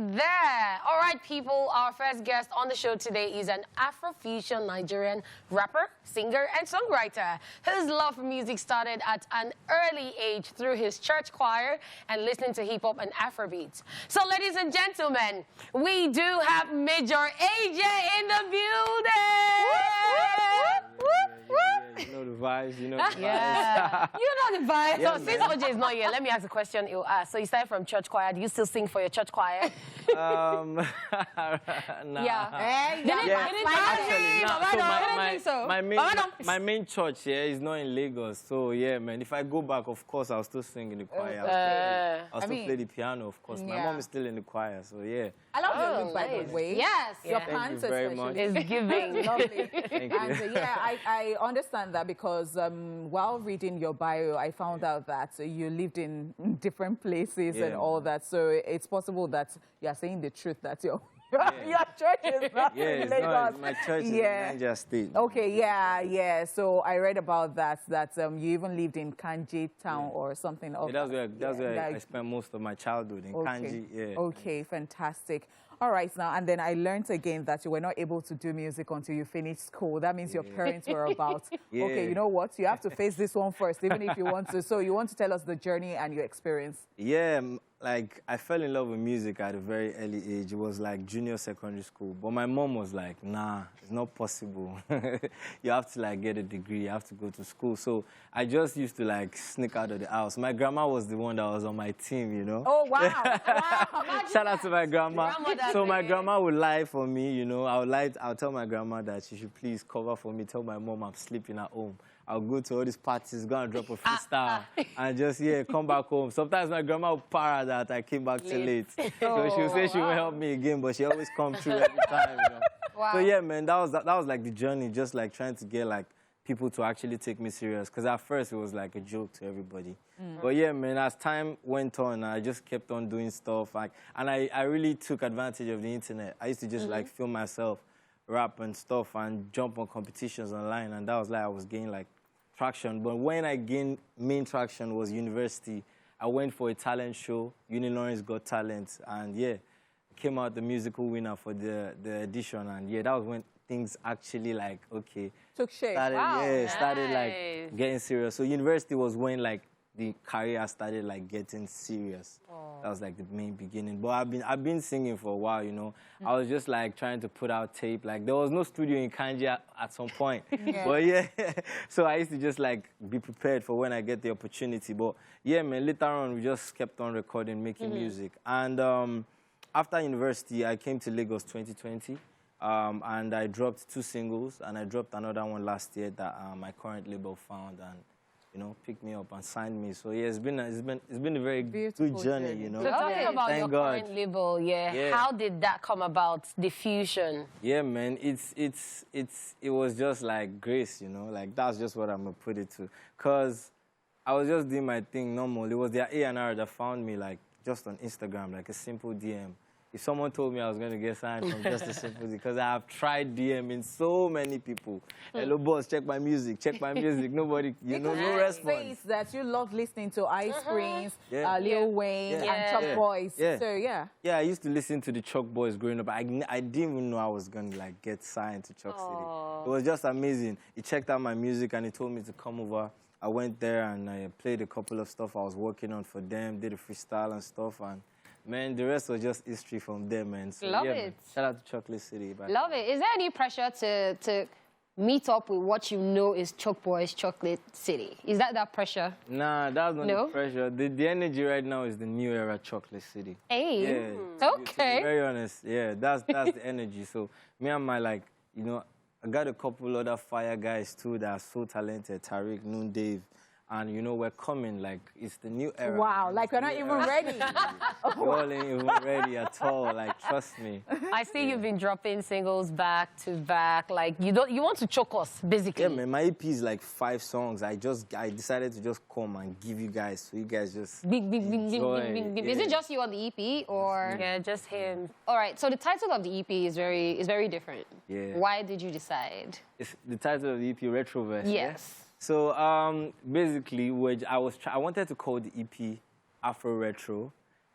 there. All right, people, our first guest on the show today is an Afrofusion Nigerian rapper, singer, and songwriter whose love for music started at an early age through his church choir and listening to hip-hop and Afrobeats. So, ladies and gentlemen, we do have Major AJ in the building. You know the vibes, you know the vibes. Yeah. You know the vibes. Yeah, so since OJ is not here, let me ask a question he'll ask. So you started from church choir. Do you still sing for your church choir? Nah. Yeah. My main church here is not in Lagos. So yeah, man, if I go back, of course, I'll still sing in the choir. I'll still play the piano, of course. My mom is still in the choir, so yeah. I love your look, by the way. Yes. Your pants especially. It's giving. Lovely. Thank you. And yeah, I understand that because while reading your bio, I found out that you lived in different places and all that. So it's possible that you are saying the truth that your church is not in Lagos. Not, my church is in Niger State. Okay, yeah. So I read about that you even lived in Kanji town or something. That's where I spent most of my childhood, in Kanji. Yeah. Okay, fantastic. All right, now, and then I learned again that you were not able to do music until you finished school. That means your parents were about, okay, you know what? You have to face this one first, even if you want to. So you want to tell us the journey and your experience? Yeah, like, I fell in love with music at a very early age. It was like junior secondary school. But my mom was like, nah, it's not possible. You have to, like, get a degree. You have to go to school. So I just used to, like, sneak out of the house. My grandma was the one that was on my team, you know? Oh, wow. Shout out to my grandma. So my grandma would lie for me, you know. I'll tell my grandma that she should please cover for me, tell my mom I'm sleeping at home. I'll go to all these parties, go and drop a freestyle, and just, come back home. Sometimes my grandma would para that I came back too late. So she would say she will help me again, but she always comes through every time, you know. Wow. So yeah, man, that was like the journey, just like trying to get like people to actually take me serious. Because at first it was like a joke to everybody. But yeah, man, as time went on, I just kept on doing stuff. And I really took advantage of the internet. I used to just like film myself, rap and stuff, and jump on competitions online. And that was like I was getting like traction. But when I gained main traction was university. I went for a talent show, Uni Lawrence Got Talent. And yeah, came out the musical winner for the edition. And yeah, that was when things actually like, okay. Took shape. Started like getting serious. So university was when like the career started like getting serious. That was like the main beginning. But I've been singing for a while, you know. I was just like trying to put out tape. Like there was no studio in Kanji at some point. But yeah, so I used to just like be prepared for when I get the opportunity. But yeah, man, later on we just kept on recording, making music. And after university, I came to Lagos 2020. And I dropped 2 singles, and I dropped another one last year that my current label found and, you know, picked me up and signed me. So yeah, it's been a very good journey, you know. So talking about your current label, how did that come about? The fusion. Yeah, man, it was just like grace, you know, like that's just what I'm gonna put it to. Cause I was just doing my thing normal. It was their A&R that found me like just on Instagram, like a simple DM. If someone told me I was going to get signed from just a simple, because I have tried DMing so many people. Hello, boss, check my music, Nobody, no response. That you love listening to Ice Prince, Lil Wayne, and Chuck Boys. So yeah. Yeah, I used to listen to the Chuck Boys growing up. I didn't even know I was going to like get signed to Chuck City. It was just amazing. He checked out my music and he told me to come over. I went there and I played a couple of stuff I was working on for them, did a freestyle and stuff, and man, the rest was just history from them, man. So, Love it. Man, shout out to Chocolate City. Love it. Is there any pressure to meet up with what you know is Chuck Boys Chocolate City? Is that pressure? Nah, that's not the pressure. The energy right now is the new era Chocolate City. Hey. Yeah. Okay. To be very honest, yeah, that's the energy. So me and my, like, you know, I got a couple other fire guys too that are so talented. Tariq, Noon, Dave. And, you know, we're coming, like, it's the new era. Wow, like we're not even ready. We're not even ready at all, like, trust me. I see you've been dropping singles back to back. Like, you want to choke us, basically. Yeah, man, my EP is like 5 songs. I decided to just come and give you guys, so you guys just enjoy. Is it just you on the EP, or? Yeah, just him. All right, so the title of the EP is very different. Yeah. Why did you decide? It's the title of the EP, Retroverse. Yes. Yeah? So basically, I wanted to call the EP Afro Retro,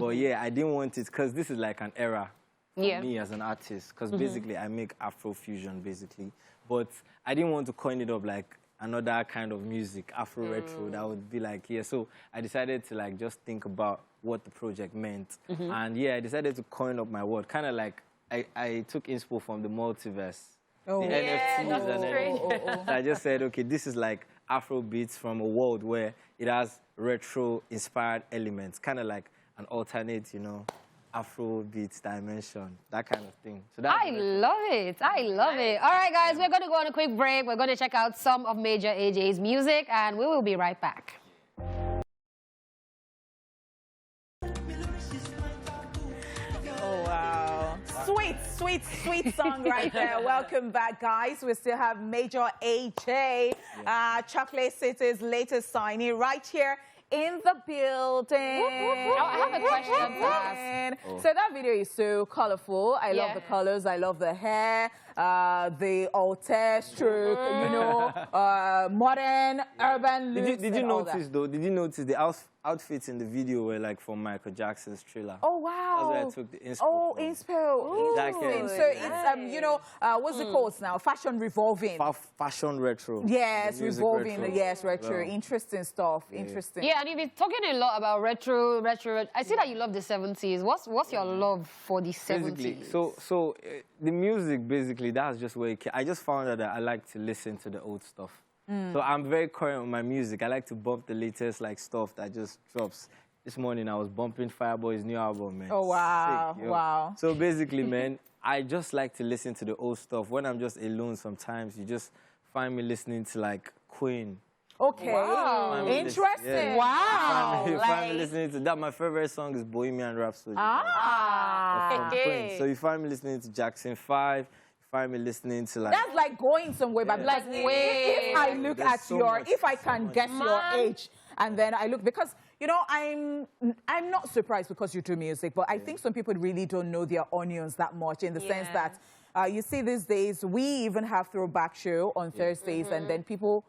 But yeah, I didn't want it because this is like an era for Yeah. me as an artist. Because basically, I make Afro fusion, basically. But I didn't want to coin it up like another kind of music, Afro retro. That would be like, yeah. So I decided to like just think about what the project meant. And yeah, I decided to coin up my word. Kind of like I took inspo from the multiverse. Oh. The Yeah, NFTs that's and great. everything. So I just said, okay, this is like Afro beats from a world where it has retro-inspired elements, kind of like an alternate, you know, Afro beats dimension, that kind of thing. So that's I love it. I love it. All right, guys, we're going to go on a quick break. We're going to check out some of Major AJ's music, and we will be right back. Oh, wow. Sweet, sweet, sweet song right there. Welcome back, guys. We still have Major AJ, Chocolate City's latest signing right here in the building. I have a question to ask. So that video is so colorful. I love Yeah. the colors. I love the hair, the alter stroke, you know, modern, urban looks. Did you and all that. notice, though, did you notice the outfits in the video were like from Michael Jackson's Thriller? Oh, wow. That's where I took the inspo Oh, from. inspo. Jacket. Interesting. So it's, you know, what's it called now? Fashion revolving. Fashion retro. Yes, The music revolving. retro. Yes, retro. Wow. Interesting stuff. Interesting. Yeah, and you've been talking a lot about retro. I see that you love the 70s. What's your love for the 70s? Basically, so the music, basically, that's just where it came. I just found out that I like to listen to the old stuff. So I'm very current with my music. I like to bump the latest like stuff that just drops. This morning I was bumping Fireboy's new album, man. Oh, wow. Sick, yo. Wow. So basically, man, I just like to listen to the old stuff. When I'm just alone sometimes, you just find me listening to like Queen. Okay. Wow. Interesting. Yeah. Wow. You find me listening to that. My favorite song is Bohemian Rhapsody. Ah. From Queen. So you find me listening to Jackson 5. You find me listening to like... That's like going somewhere, but like if I look There's at so your, much, if I so can much. guess your age, and then I look, because, you know, I'm not surprised because you do music, but I think some people really don't know their onions that much in the sense that you see these days, we even have throwback show on Thursdays, and then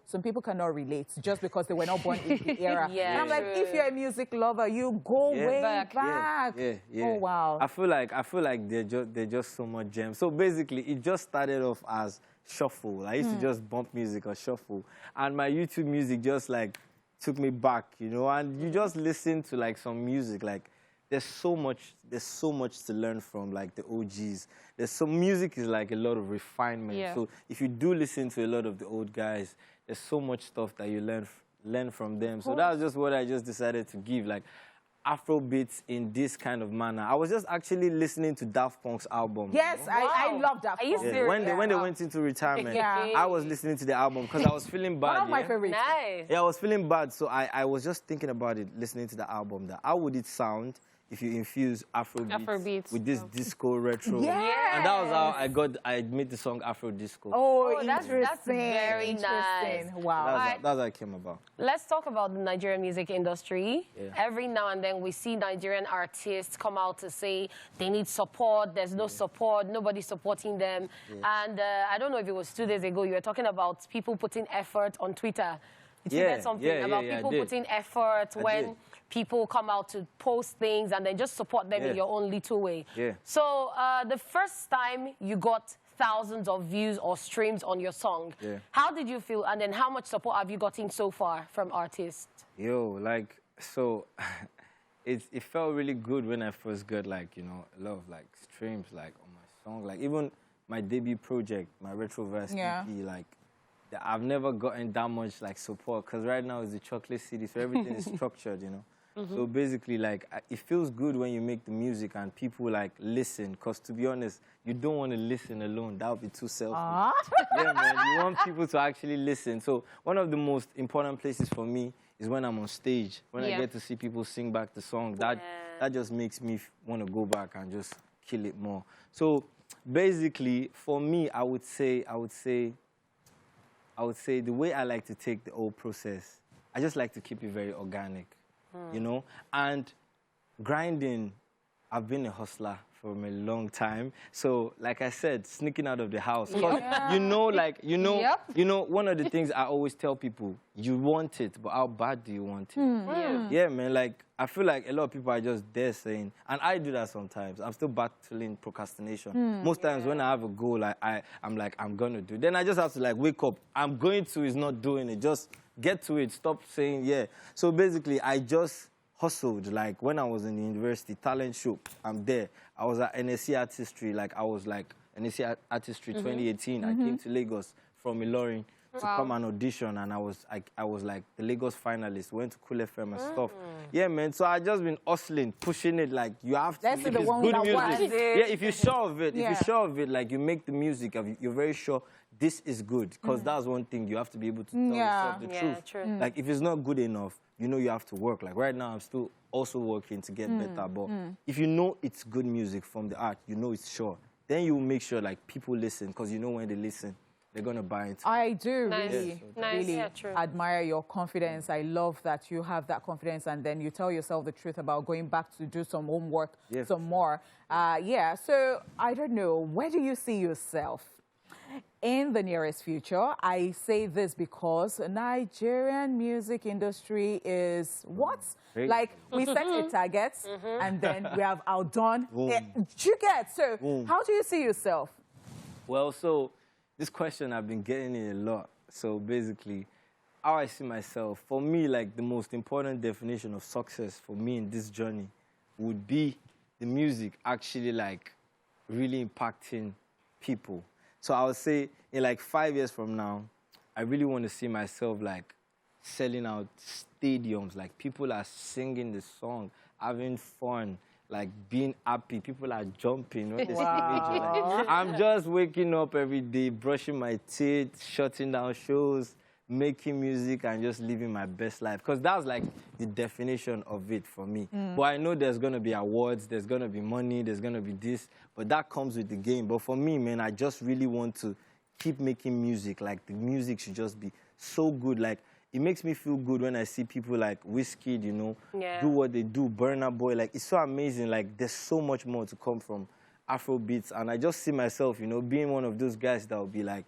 some people cannot relate just because they were not born in the era. Yeah, and I'm like, if you're a music lover, you go way back. Yeah. Oh, wow. I feel like they're just so much gems. So basically, it just started off as shuffle. I used to just bump music or shuffle, and my YouTube music just like took me back, you know. And you just listen to like some music, like there's so much to learn from like the OGs. There's some music is like a lot of refinement. Yeah. So if you do listen to a lot of the old guys, there's so much stuff that you learn from them. So that's just what I just decided to give, like Afrobeats in this kind of manner. I was just actually listening to Daft Punk's album. Yes, you know? I love that. Are you song. serious? When they went into retirement, Yeah. I was listening to the album because I was feeling bad. One of my favorites. Nice. Yeah, I was feeling bad, so I was just thinking about it, listening to the album. That how would it sound if you infuse Afrobeats with this disco retro? Yes. And that was how I made the song Afrodisco. Oh, that's interesting. very nice. Wow. That's how it came about. Let's talk about the Nigerian music industry. Yeah. Every now and then we see Nigerian artists come out to say they need support, there's no support, nobody's supporting them. And I don't know if it was 2 days ago, you were talking about people putting effort on Twitter. You said something about people putting effort when people come out to post things and then just support them in your own little way. Yeah. So the first time you got thousands of views or streams on your song, how did you feel? And then how much support have you gotten so far from artists? Yo, like, so it felt really good when I first got like, you know, a lot of like streams like on my song. Like even my debut project, my Retroverse EP, like I've never gotten that much like support because right now it's the Chocolate City, so everything is structured, you know. So basically, like, it feels good when you make the music and people like listen. Because to be honest, you don't want to listen alone. That would be too selfish. Yeah, man. You want people to actually listen. So one of the most important places for me is when I'm on stage. When I get to see people sing back the song, that just makes me want to go back and just kill it more. So basically, for me, I would say the way I like to take the whole process, I just like to keep it very organic, you know? And grinding I've been a hustler for a long time. So, like I said, sneaking out of the house. 'Cause you know, one of the things I always tell people, you want it, but how bad do you want it? Yeah, man, like, I feel like a lot of people are just there saying, and I do that sometimes. I'm still battling procrastination. Most times when I have a goal, I'm like, I'm going to do it. Then I just have to, like, wake up. I'm going to is not doing it. Just get to it. Stop saying, yeah. So, basically, I just hustled. Like, when I was in the university, talent show, I'm there. I was at NSC Artistry. Like, I was, like, NSC Artistry 2018. I came to Lagos from Ilorin to come and audition, and I was like the Lagos finalist, went to Cool FM and stuff. Yeah, man, so I just been hustling, pushing it, like, you have to. That's If the it's one good that music. was. Yeah, if you're sure of it, if you're sure of it, like, you make the music, you're very sure this is good, because that's one thing, you have to be able to tell yourself the truth. True. Like, if it's not good enough, you know you have to work. Like, right now, I'm still also working to get better, but if you know it's good music from the art, you know it's sure, then you will make sure, like, people listen, because you know when they listen, they're going to buy it. I do Nice. really True. admire your confidence. I love that you have that confidence, and then you tell yourself the truth about going back to do some homework, some more. Yeah, so I don't know, where do you see yourself in the nearest future? I say this because Nigerian music industry is what? Like, we set a target, and then we have outdone. You get, so how do you see yourself? Well, so this question I've been getting it a lot. So basically, how I see myself, for me, like, the most important definition of success for me in this journey would be the music actually, like, really impacting people. So I would say in, like, 5 years from now, I really want to see myself, like, selling out stadiums. Like, people are singing the song, having fun, like, being happy. People are jumping. When they see Major, like, I'm just waking up every day, brushing my teeth, shutting down shows, making music, and just living my best life. Because that's, like, the definition of it for me. But I know there's going to be awards, there's going to be money, there's going to be this, but that comes with the game. But for me, man, I just really want to keep making music. Like, the music should just be so good. Like, it makes me feel good when I see people like Wizkid, you know, do what they do, Burna Boy. Like, it's so amazing. Like, there's so much more to come from Afrobeats. And I just see myself, you know, being one of those guys that will be, like,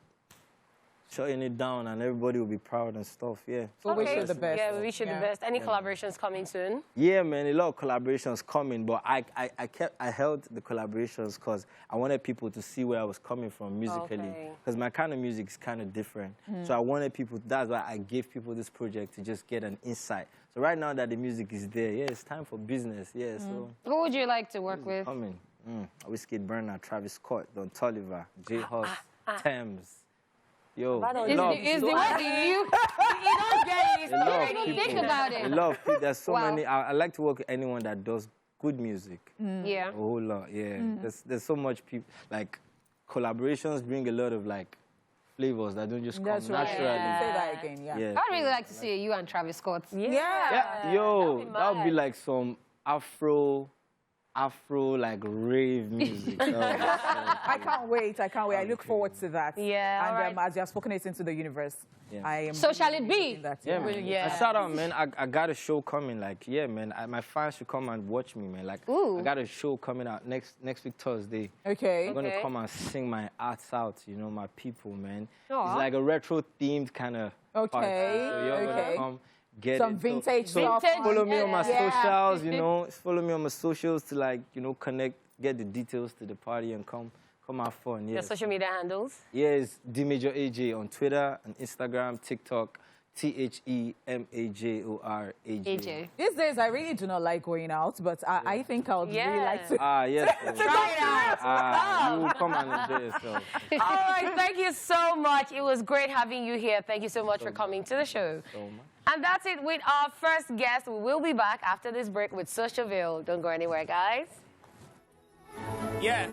shutting it down, and everybody will be proud and stuff, So we wish you the best. Yeah, we wish you the best. Any collaborations coming soon? Yeah, man, a lot of collaborations coming, but I held the collaborations because I wanted people to see where I was coming from musically, because my kind of music is kind of different. So I wanted people, that's why I gave people this project to just get an insight. So right now that the music is there, it's time for business, so. Who would you like to work with? Coming. Wizkid, Burna, Travis Scott, Don Toliver, J Hus, Thames. Yo, is the way you don't get it. You don't think about it. I love people. There's so many. I like to work with anyone that does good music. Yeah. A whole lot, There's so much people, like, collaborations bring a lot of, like, flavors that don't just come naturally. Say that again, I'd really like to see you and Travis Scott. Yo, that would be like some Afro, like, rave music. I can't wait. I look forward to that. Yeah, and as you have spoken it into the universe, I am. So shall it be? That, Man. Shout out, man. I got a show coming. Like, man, my fans should come and watch me, man. Like, I got a show coming out next week, Thursday. Okay. I'm gonna come and sing my arts out. You know, my people, man. It's like a retro themed kind of party. So you're gonna come. Get some vintage stuff. Follow me on my socials, you know. Follow me on my socials to, like, you know, connect, get the details to the party, and come have fun. Your social media handles? It's Major AJ on Twitter and Instagram, TikTok, TheMajorAJ. These days, I really do not like going out, but I think I would really like to. Yes. Try it out. You come and enjoy yourself. All right, thank you so much. It was great having you here. Thank you so much for coming to the show. So much. And that's it with our first guest. We will be back after this break with Social Veil. Don't go anywhere, guys. Yeah.